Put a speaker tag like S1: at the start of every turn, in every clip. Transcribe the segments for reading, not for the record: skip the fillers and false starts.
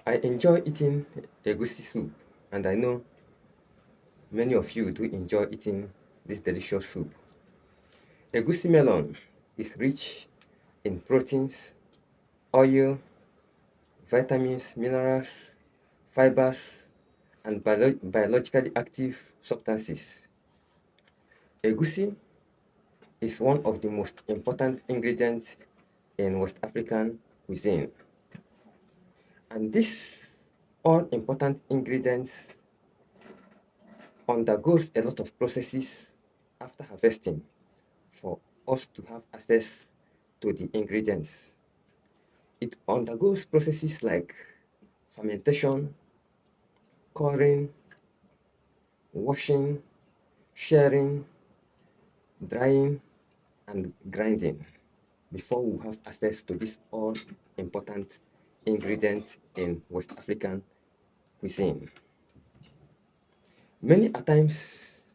S1: I enjoy eating egusi soup, and I know many of you do enjoy eating this delicious soup. Egusi melon is rich in proteins, oil, vitamins, minerals, fibers, and biologically active substances. Egusi is one of the most important ingredients in West African cuisine. And this all important ingredients undergoes a lot of processes after harvesting for us to have access to the ingredients. It undergoes processes like fermentation, curing, washing, sharing, drying, and grinding before we have access to this all important ingredient in West African cuisine. Many a times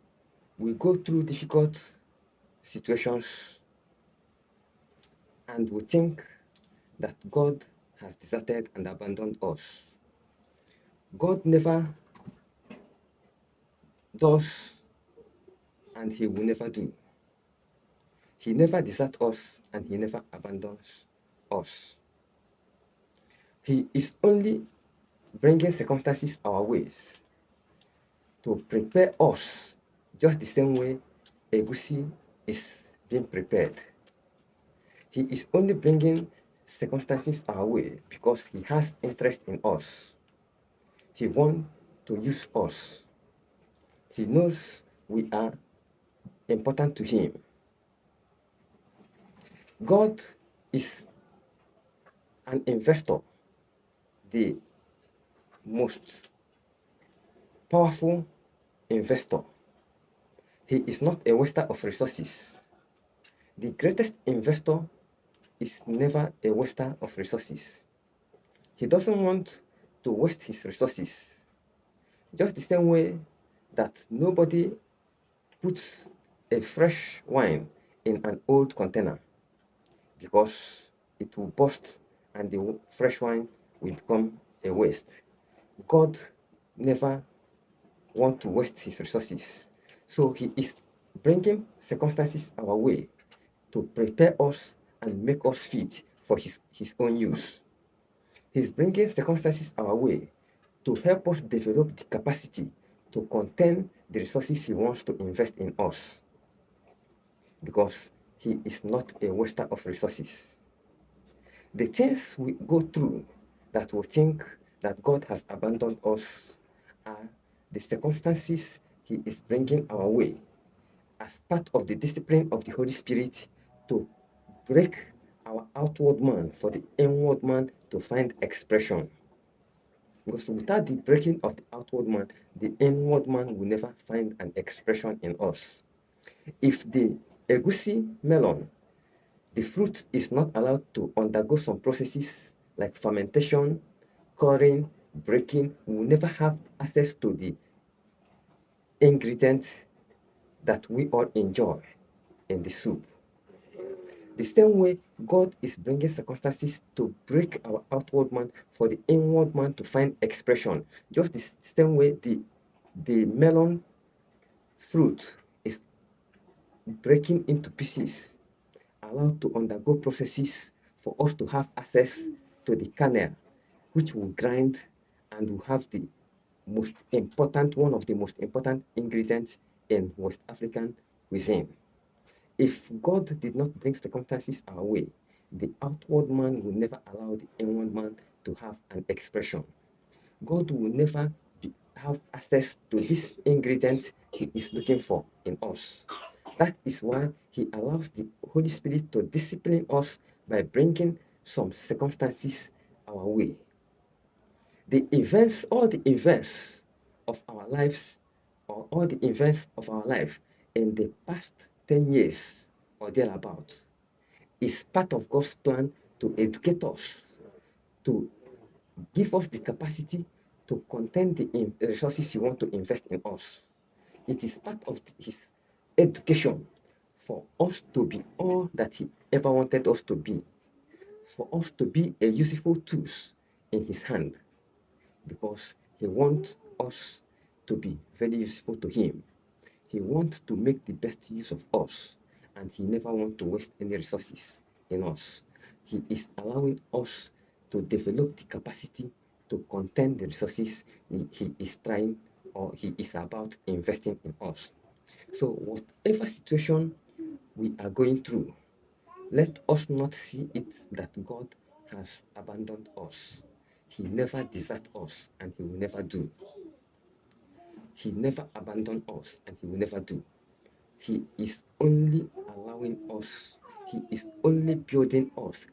S1: we go through difficult situations and we think that God has deserted and abandoned us. God never does and he will never do. He never deserts us and he never abandons us. He is only bringing circumstances our ways to prepare us just the same way egusi is being prepared. He is only bringing circumstances our way because he has interest in us. He wants to use us. He knows we are important to him. God is an investor, the most powerful investor. He is not a waster of resources. The greatest investor is never a waster of resources. He doesn't want to waste his resources. Just the same way that nobody puts a fresh wine in an old container because it will burst and the fresh wine will become a waste. God never wants to waste his resources. So he is bringing circumstances our way to prepare us and make us fit for his own use. He's bringing circumstances our way to help us develop the capacity to contain the resources he wants to invest in us because he is not a waster of resources. The things we go through that we think that God has abandoned us are the circumstances he is bringing our way as part of the discipline of the Holy Spirit to break our outward man for the inward man to find expression. Because without the breaking of the outward man, the inward man will never find an expression in us. If the egusi melon, the fruit is not allowed to undergo some processes like fermentation, curing, breaking, we will never have access to the ingredients that we all enjoy in the soup. The same way God is bringing circumstances to break our outward man for the inward man to find expression. Just the same way the melon fruit is breaking into pieces, allowed to undergo processes for us to have access to the kernel, which will grind and will have the most important, one of the most important ingredients in West African cuisine. If God did not bring circumstances our way, the outward man will never allow the inward man to have an expression. God will never have access to this ingredient he is looking for in us. That is why he allows the Holy Spirit to discipline us by bringing some circumstances our way. All the events of our lives, or all the events of our life in the past 10 years or thereabout, is part of God's plan to educate us, to give us the capacity to contain the resources He wants to invest in us. It is part of His education for us to be all that He ever wanted us to be, for us to be a useful tools in His hand. because He wants us to be very useful to Him. He wants to make the best use of us, and He never wants to waste any resources in us. He is allowing us to develop the capacity to contain the resources he is trying or He is about investing in us. So, whatever situation we are going through, let us not see it that God has abandoned us. He never deserts us, and He will never do. He never abandoned us, and He will never do. He is only allowing us, He is only building us